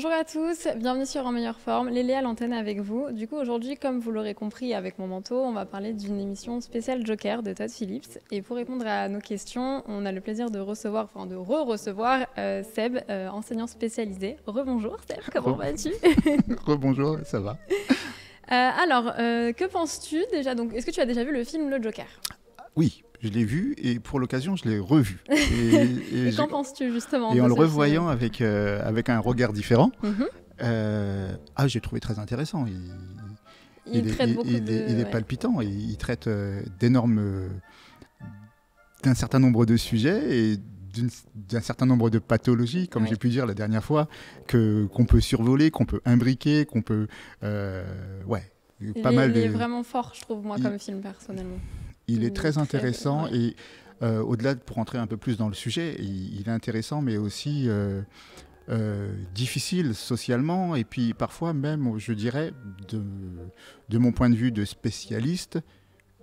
Bonjour à tous, bienvenue sur En Meilleure Forme, Léléa à l'antenne avec vous. Du coup aujourd'hui, comme vous l'aurez compris avec mon manteau, on va parler d'une émission spéciale Joker de Todd Phillips. Et pour répondre à nos questions, on a le plaisir de re-recevoir Seb, enseignant spécialisé. Rebonjour Seb, comment vas-tu? Rebonjour, ça va. Que penses-tu déjà? Donc, est-ce que tu as déjà vu le film Le Joker? Oui, je l'ai vu et pour l'occasion, je l'ai revu. Et qu'en penses-tu justement? Et en le revoyant avec un regard différent, j'ai trouvé très intéressant. Il est palpitant, il traite d'un certain nombre de sujets et d'un certain nombre de pathologies, comme j'ai pu dire la dernière fois, qu'on peut survoler, qu'on peut imbriquer, qu'on peut... Il est vraiment fort, je trouve, moi, comme film, personnellement. Il est très intéressant et au-delà, pour rentrer un peu plus dans le sujet, il est intéressant, mais aussi difficile socialement et puis parfois même, je dirais, de mon point de vue de spécialiste,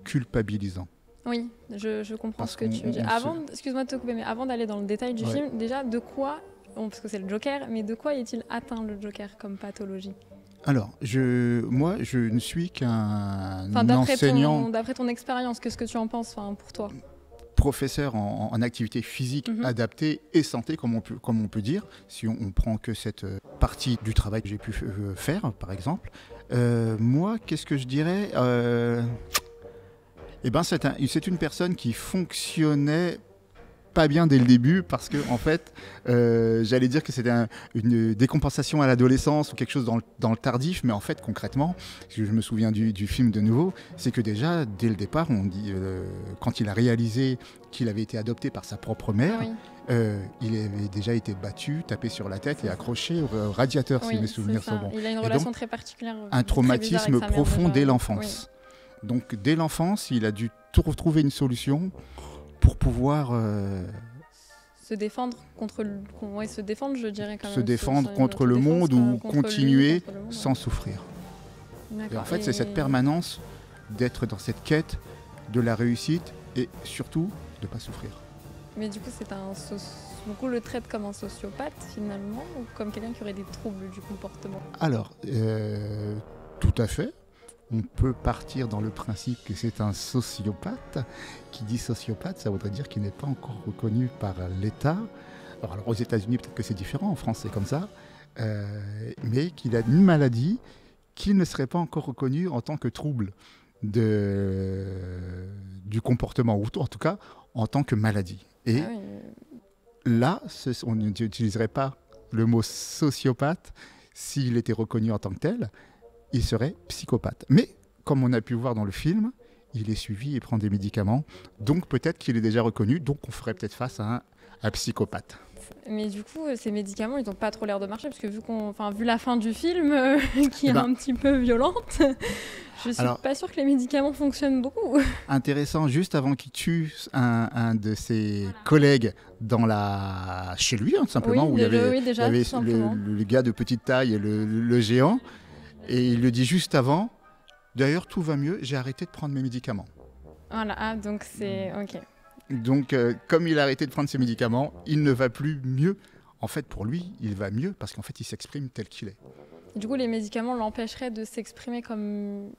culpabilisant. Oui, je comprends ce que tu veux dire. Excuse-moi de te couper, mais avant d'aller dans le détail du film, déjà, de quoi, parce que c'est le Joker, mais de quoi est-il atteint le Joker comme pathologie? Alors, moi, je ne suis qu'un enseignant... D'après ton expérience, qu'est-ce que tu en penses pour toi? Professeur en activité physique adaptée et santé, comme on peut dire, si on prend que cette partie du travail que j'ai pu faire, par exemple. Moi, qu'est-ce que je dirais c'est une personne qui fonctionnait pas bien dès le début parce que en fait j'allais dire que c'était une décompensation à l'adolescence ou quelque chose dans le tardif, mais en fait concrètement, je me souviens du film de nouveau, c'est que déjà dès le départ on dit quand il a réalisé qu'il avait été adopté par sa propre mère, il avait déjà été battu, tapé sur la tête et accroché au radiateur, si mes souvenirs sont bons. Il a une relation très particulière, un traumatisme profond dès l'enfance. Donc dès l'enfance il a dû trouver une solution pour pouvoir se défendre contre je dirais quand même. Se défendre contre le monde ou continuer sans souffrir. Et en fait, c'est cette permanence d'être dans cette quête de la réussite et surtout de ne pas souffrir. Mais du coup, beaucoup le traite comme un sociopathe finalement, ou comme quelqu'un qui aurait des troubles du comportement? Alors, tout à fait. On peut partir dans le principe que c'est un sociopathe. Qui dit sociopathe, ça voudrait dire qu'il n'est pas encore reconnu par l'État. Alors aux États-Unis, peut-être que c'est différent, en France c'est comme ça, mais qu'il a une maladie qui ne serait pas encore reconnue en tant que trouble du comportement, ou en tout cas en tant que maladie. Et là, on n'utiliserait pas le mot sociopathe s'il était reconnu en tant que tel. Il serait psychopathe. Mais, comme on a pu voir dans le film, il est suivi et prend des médicaments. Donc peut-être qu'il est déjà reconnu, donc on ferait peut-être face à un psychopathe. Mais du coup, ces médicaments, ils n'ont pas trop l'air de marcher, parce que vu la fin du film, qui est un petit peu violente, je suis pas sûre que les médicaments fonctionnent beaucoup. Intéressant, juste avant qu'il tue un de ses collègues chez lui, tout simplement, où il y avait le gars de petite taille et le géant. Et il le dit juste avant, d'ailleurs tout va mieux, j'ai arrêté de prendre mes médicaments. Voilà, donc c'est ok. Donc comme il a arrêté de prendre ses médicaments, il ne va plus mieux. En fait pour lui, il va mieux parce qu'en fait il s'exprime tel qu'il est. Et du coup les médicaments l'empêcheraient de s'exprimer comme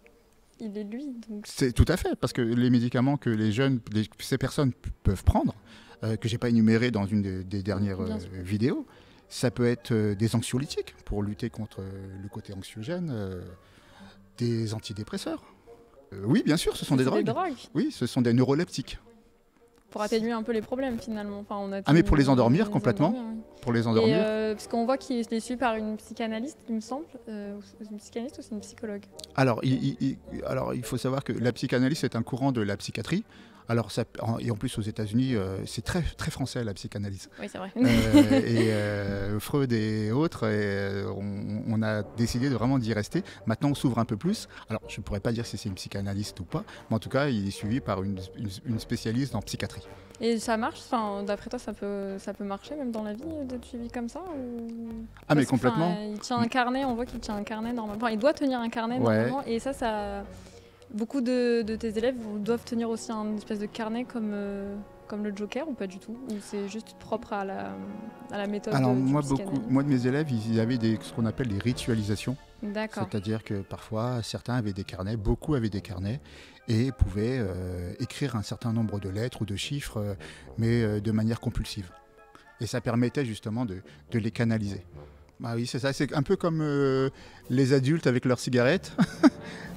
il est lui. C'est tout à fait, parce que les médicaments que ces personnes peuvent prendre, que j'ai pas énuméré dans une des dernières vidéos, ça peut être des anxiolytiques pour lutter contre le côté anxiogène, des antidépresseurs. Oui, bien sûr, ce sont des drogues. Oui, ce sont des neuroleptiques. Pour atténuer un peu les problèmes finalement. Mais pour les endormir complètement. Pour les endormir. Parce qu'on voit qu'il est suivi par une psychanalyste, il me semble. Une psychanalyste ou c'est une psychologue? Alors, il faut savoir que la psychanalyse est un courant de la psychiatrie. Alors, et en plus aux États-Unis, c'est très, très français la psychanalyse. Oui, c'est vrai. Freud et autres, on a décidé de vraiment d'y rester. Maintenant, on s'ouvre un peu plus. Alors, je ne pourrais pas dire si c'est une psychanalyste ou pas, mais en tout cas, il est suivi par une spécialiste en psychiatrie. Et ça marche? D'après toi, ça peut marcher même dans la vie d'être suivi comme ça mais complètement. Il tient un carnet, on voit qu'il tient un carnet normalement. Il doit tenir un carnet normalement, et ça. Beaucoup de tes élèves doivent tenir aussi un espèce de carnet comme comme le Joker ou pas du tout? Ou c'est juste propre à la méthode Alors du moi, psychanalyse? moi de mes élèves, ils avaient ce qu'on appelle des ritualisations. D'accord. C'est-à-dire que parfois, certains avaient des carnets, beaucoup avaient des carnets, et pouvaient écrire un certain nombre de lettres ou de chiffres, mais de manière compulsive. Et ça permettait justement de les canaliser. Bah oui, c'est ça, c'est un peu comme les adultes avec leurs cigarettes,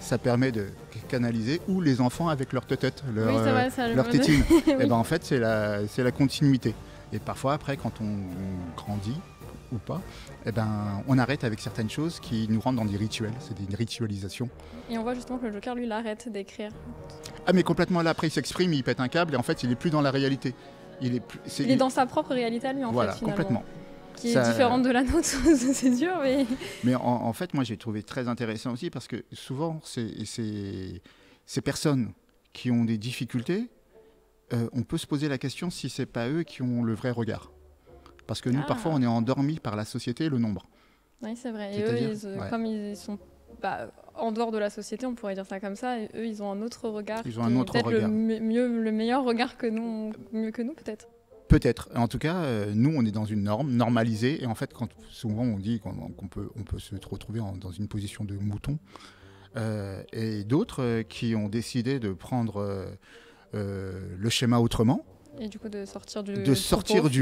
ça permet de canaliser, ou les enfants avec leurs teuteutes, Oui, c'est vrai, ça leur me tétine. oui. Et ben en fait, c'est la continuité. Et parfois, après, quand on grandit, ou pas, eh ben, on arrête avec certaines choses qui nous rendent dans des rituels, c'est des ritualisations. Et on voit justement que le Joker, lui, il arrête d'écrire. Ah mais complètement là, après il s'exprime, il pète un câble et en fait il est plus dans la réalité. Il est dans sa propre réalité à lui en voilà, fait finalement. Complètement. Qui est différente de la nôtre, c'est dur mais... Mais en fait moi j'ai trouvé très intéressant aussi parce que souvent ces personnes qui ont des difficultés, on peut se poser la question si c'est pas eux qui ont le vrai regard. Parce que nous, parfois, on est endormis par la société et le nombre. Oui, c'est vrai. Et eux, comme ils sont en dehors de la société, on pourrait dire ça comme ça, et eux, ils ont un autre regard. Ils ont un autre regard. Le meilleur regard que nous, mieux que nous, peut-être. Peut-être. En tout cas, nous, on est dans une norme normalisée. Et en fait, souvent, on dit qu'on peut se retrouver dans une position de mouton. Et d'autres qui ont décidé de prendre le schéma autrement. Et du coup, de sortir du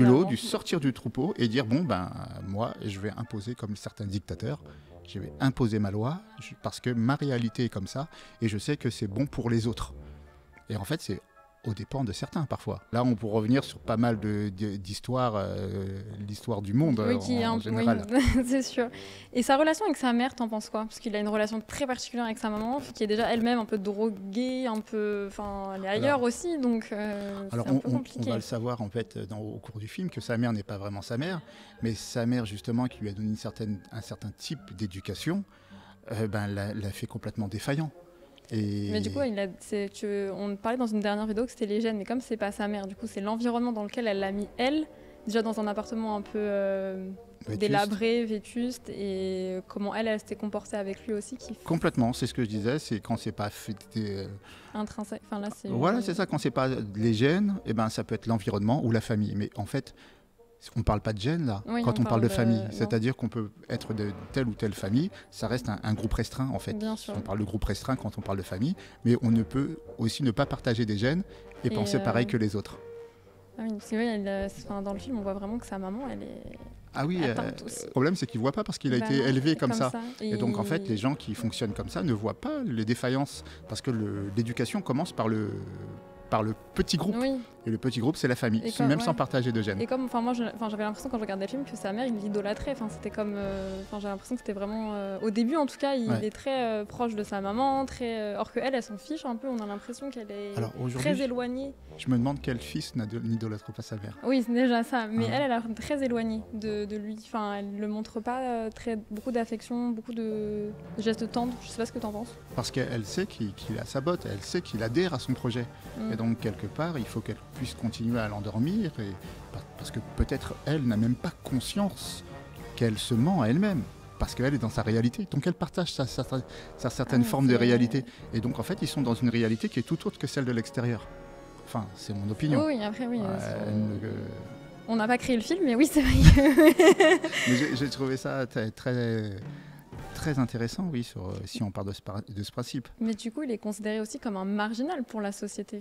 lot, sortir du troupeau et dire bon, ben, moi, je vais imposer comme certains dictateurs, je vais imposer ma loi parce que ma réalité est comme ça et je sais que c'est bon pour les autres. Et en fait, c'est aux dépens de certains parfois. Là, on peut revenir sur pas mal d'histoires, l'histoire du monde en général. Oui, c'est sûr. Et sa relation avec sa mère, t'en penses quoi? Parce qu'il a une relation très particulière avec sa maman, qui est déjà elle-même un peu droguée, un peu, enfin, elle est ailleurs aussi, donc c'est un peu compliqué. On va le savoir en fait au cours du film que sa mère n'est pas vraiment sa mère, mais sa mère justement qui lui a donné un certain type d'éducation, l'a fait complètement défaillant. Mais du coup, on parlait dans une dernière vidéo que c'était les gènes, mais comme c'est pas sa mère, du coup, c'est l'environnement dans lequel elle l'a mis elle, déjà dans un appartement un peu délabré, vétuste, et comment elle s'était comportée avec lui aussi. Complètement, c'est ce que je disais, c'est quand c'est pas intrinsèque. Enfin, là, voilà, c'est ça, quand c'est pas les gènes, et ben ça peut être l'environnement ou la famille. Mais en fait, on ne parle pas de gènes là, quand on parle de famille. C'est-à-dire qu'on peut être de telle ou telle famille, ça reste un groupe restreint en fait. Bien sûr. On parle de groupe restreint quand on parle de famille, mais on ne peut aussi ne pas partager des gènes et penser pareil que les autres. Ah oui, parce que dans le film, on voit vraiment que sa maman, elle est... Ah oui, le problème c'est qu'il ne voit pas parce qu'il a été élevé comme ça. Et donc en fait, les gens qui fonctionnent comme ça ne voient pas les défaillances parce que l'éducation commence par le petit groupe. Oui. Et le petit groupe, c'est la famille, sans partager de gènes. Et comme, moi, j'avais l'impression quand je regardais le film que sa mère, il l'idolâtrait. Enfin, c'était comme, j'ai l'impression que c'était vraiment, au début en tout cas, il est très proche de sa maman, or que elle s'en fiche un peu. On a l'impression qu'elle est très éloignée. Je me demande quel fils n'idolâtre pas sa mère. Oui, c'est déjà ça. Mais elle a l'air très éloignée de lui. Enfin, elle ne montre pas beaucoup d'affection, beaucoup de gestes tendres. Je sais pas ce que tu en penses. Parce qu'elle sait qu'il a sa botte, elle sait qu'il adhère à son projet. Et donc, quelque part, il faut qu'elle puisse continuer à l'endormir, parce que peut-être elle n'a même pas conscience qu'elle se ment à elle-même, parce qu'elle est dans sa réalité. Donc, elle partage sa certaine forme de réalité. Et donc, en fait, ils sont dans une réalité qui est tout autre que celle de l'extérieur. Enfin, c'est mon opinion. Oui, après, oui. On n'a pas créé le film, mais oui, c'est vrai que... Mais j'ai trouvé ça très intéressant, oui, si on parle de ce principe. Mais du coup, il est considéré aussi comme un marginal pour la société.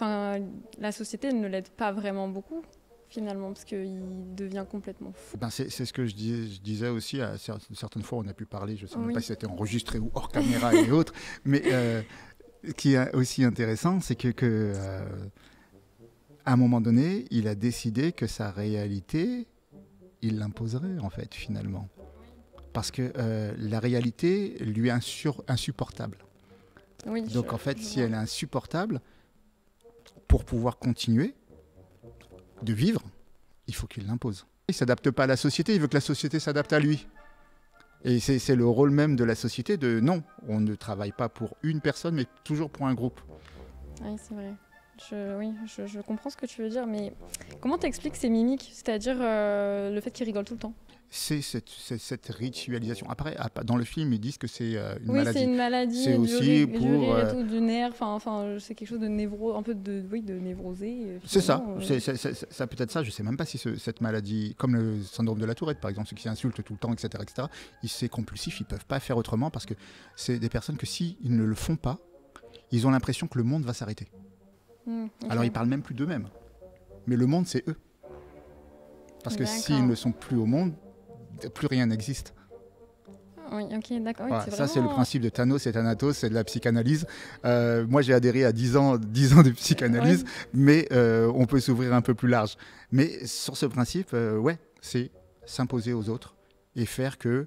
La société ne l'aide pas vraiment beaucoup, finalement, parce qu'il devient complètement fou. C'est ce que je disais aussi, certaines fois on a pu parler, je ne sais même pas si c'était enregistré ou hors caméra et autres, mais ce qui est aussi intéressant, c'est que à un moment donné, il a décidé que sa réalité, il l'imposerait en fait, finalement. Parce que la réalité lui est insupportable. Oui, donc en fait, si elle est insupportable, pour pouvoir continuer de vivre, il faut qu'il l'impose. Il ne s'adapte pas à la société, il veut que la société s'adapte à lui. Et c'est le rôle même de la société de non, on ne travaille pas pour une personne, mais toujours pour un groupe. Oui, c'est vrai. Je comprends ce que tu veux dire, mais comment t'expliques ces mimiques, c'est-à-dire le fait qu'il rigole tout le temps? c'est cette ritualisation. Après, dans le film, ils disent que c'est une Oui, maladie. c'est une maladie C'est aussi pour... et tout, du nerf, enfin, c'est quelque chose de un peu de névrosé. C'est ça, Ça peut-être ça. Je sais même pas si cette maladie, comme le syndrome de la Tourette par exemple, ceux qui s'insultent tout le temps, etc., c'est compulsif, ils peuvent pas faire autrement parce que c'est des personnes que s'ils ne le font pas, ils ont l'impression que le monde va s'arrêter. Okay. Alors ils parlent même plus d'eux-mêmes, mais le monde c'est eux. Parce que s'ils ne sont plus au monde, plus rien n'existe. Oui, ok, d'accord. Oui, voilà, c'est ça, vraiment... c'est le principe de Thanos et Thanatos, c'est de la psychanalyse. Moi, j'ai adhéré à 10 ans de psychanalyse, mais on peut s'ouvrir un peu plus large. Mais sur ce principe, c'est s'imposer aux autres et faire que,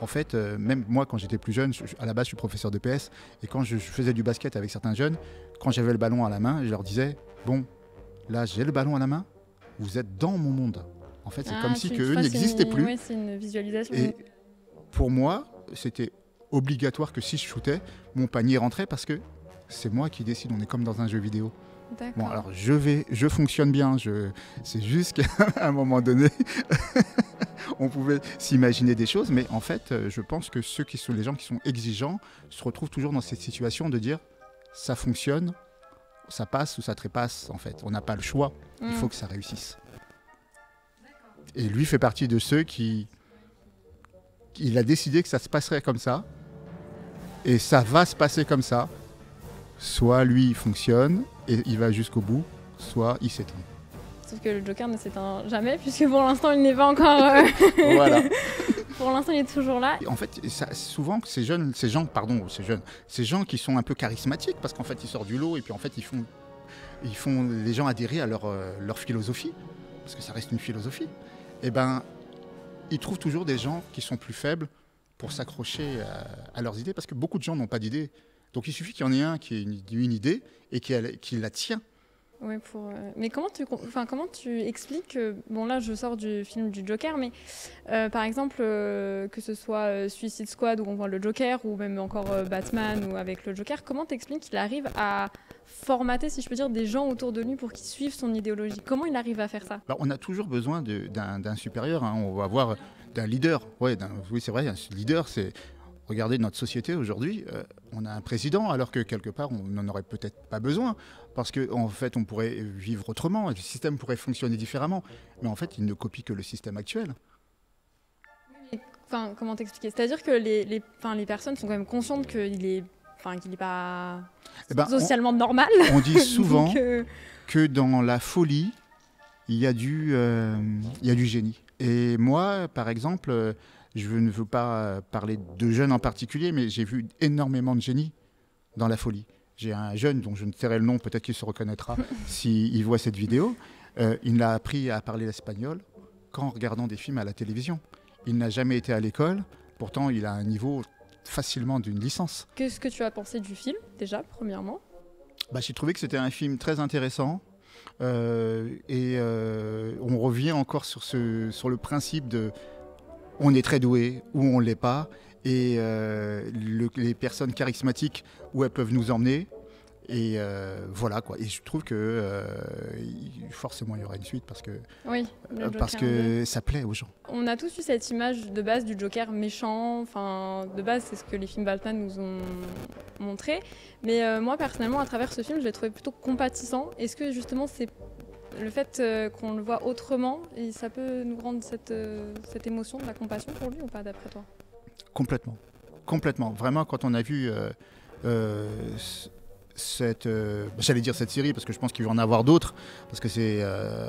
en fait, même moi, quand j'étais plus jeune, à la base, je suis professeur de PS, et quand je faisais du basket avec certains jeunes, quand j'avais le ballon à la main, je leur disais, bon, là, j'ai le ballon à la main, vous êtes dans mon monde. En fait, c'est comme si eux n'existaient plus. Oui, c'est une visualisation. Et pour moi, c'était obligatoire que si je shootais, mon panier rentrait parce que c'est moi qui décide. On est comme dans un jeu vidéo. Bon, alors je fonctionne bien. C'est juste qu'à un moment donné, on pouvait s'imaginer des choses, mais en fait, je pense que les gens qui sont exigeants se retrouvent toujours dans cette situation de dire ça fonctionne, ça passe ou ça trépasse. En fait, on n'a pas le choix. Il faut que ça réussisse. Et lui fait partie de ceux il a décidé que ça se passerait comme ça, et ça va se passer comme ça. Soit lui, il fonctionne, et il va jusqu'au bout, soit il s'éteint. Sauf que le Joker ne s'éteint jamais, puisque pour l'instant, il n'est pas encore... Voilà. Pour l'instant, il est toujours là. Et en fait, souvent, ces gens qui sont un peu charismatiques, parce qu'en fait, ils sortent du lot, et puis en fait, ils font les gens adhérer à leur philosophie, parce que ça reste une philosophie. Et ben, ils trouvent toujours des gens qui sont plus faibles pour s'accrocher à leurs idées, parce que beaucoup de gens n'ont pas d'idées. Donc il suffit qu'il y en ait un qui ait une idée et qui la tient. Oui, mais comment tu expliques que... Bon, là, je sors du film du Joker, mais par exemple, que ce soit Suicide Squad où on voit le Joker, ou même encore Batman ou avec le Joker, comment t'expliques qu'il arrive à formater, si je peux dire, des gens autour de lui pour qu'ils suivent son idéologie? Comment il arrive à faire ça? On a toujours besoin d'un supérieur, hein. On va avoir d'un leader. Oui, c'est vrai, un leader, c'est... Regardez notre société aujourd'hui, on a un président alors que quelque part on n'en aurait peut-être pas besoin parce qu'en fait on pourrait vivre autrement, le système pourrait fonctionner différemment, mais en fait il ne copie que le système actuel. Enfin, comment t'expliquer? C'est-à-dire que les personnes sont quand même conscientes qu'il est pas socialement normal. On dit souvent que dans la folie, il y a du génie. Et moi, par exemple, je ne veux pas parler de jeunes en particulier, mais j'ai vu énormément de génie dans la folie. J'ai un jeune dont je ne tairai le nom, peut-être qu'il se reconnaîtra s'il voit cette vidéo. Il a appris à parler l'espagnol qu'en regardant des films à la télévision. Il n'a jamais été à l'école, pourtant il a un niveau facilement d'une licence. Qu'est-ce que tu as pensé du film, déjà, premièrement? J'ai trouvé que c'était un film très intéressant. On revient encore sur le principe de... On est très doué ou on ne l'est pas. Et les personnes charismatiques, où elles peuvent nous emmener. Et voilà quoi. Et je trouve que forcément il y aura une suite parce que ça plaît aux gens. On a tous eu cette image de base du Joker méchant. Enfin, de base, c'est ce que les films Batman nous ont montré. Mais moi, personnellement, à travers ce film, je l'ai trouvé plutôt compatissant. Est-ce que justement, c'est le fait qu'on le voit autrement, et ça peut nous rendre cette émotion de la compassion pour lui ou pas, d'après toi? Complètement. Vraiment, quand on a vu j'allais dire cette série, parce que je pense qu'il va y en avoir d'autres, parce que c'est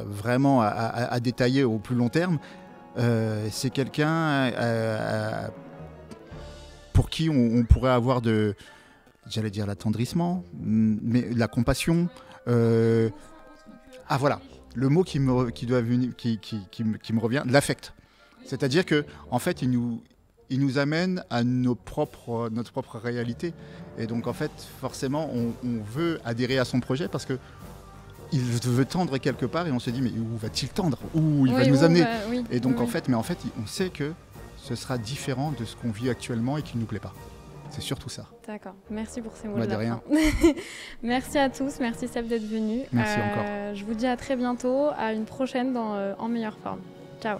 vraiment à détailler au plus long terme. C'est quelqu'un pour qui on pourrait avoir j'allais dire l'attendrissement, mais la compassion. Voilà, le mot qui me revient, l'affect. C'est-à-dire que en fait, il nous amène à notre propre réalité. Et donc en fait, forcément, on veut adhérer à son projet parce que il veut tendre quelque part et on se dit mais où va-t-il tendre? Où il va nous amener? Et donc en fait, on sait que ce sera différent de ce qu'on vit actuellement et qui ne nous plaît pas. C'est surtout ça. D'accord. Merci pour ces mots de la rien. fin. Merci à tous. Merci Seb d'être venu. Merci encore. Je vous dis à très bientôt, à une prochaine dans En meilleure forme. Ciao.